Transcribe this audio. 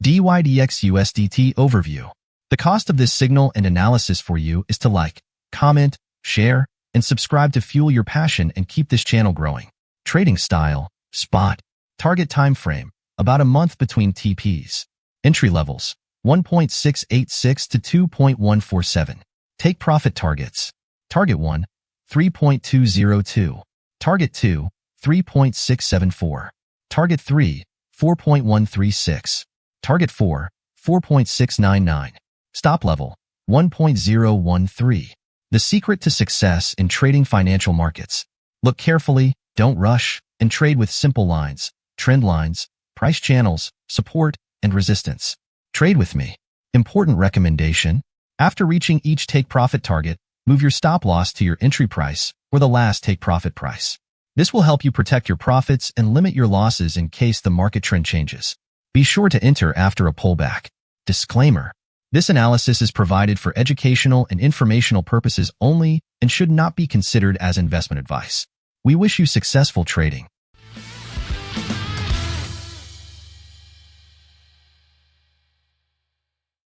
DYDX-USDT Overview. The cost of this signal and analysis for you is to like, comment, share, and subscribe to fuel your passion and keep this channel growing. Trading style, spot. Target time frame, about a month between TPs. Entry levels, 1.686 to 2.147. Take profit targets. Target 1, 3.202. Target 2, 3.674. Target 3, 4.136. Target 4, 4.699. Stop level, 1.013. The secret to success in trading financial markets. Look carefully, don't rush, and trade with simple lines, trend lines, price channels, support, and resistance. Trade with me. Important recommendation. After reaching each take profit target, move your stop loss to your entry price or the last take profit price. This will help you protect your profits and limit your losses in case the market trend changes. Be sure to enter after a pullback. Disclaimer. This analysis is provided for educational and informational purposes only and should not be considered as investment advice. We wish you successful trading.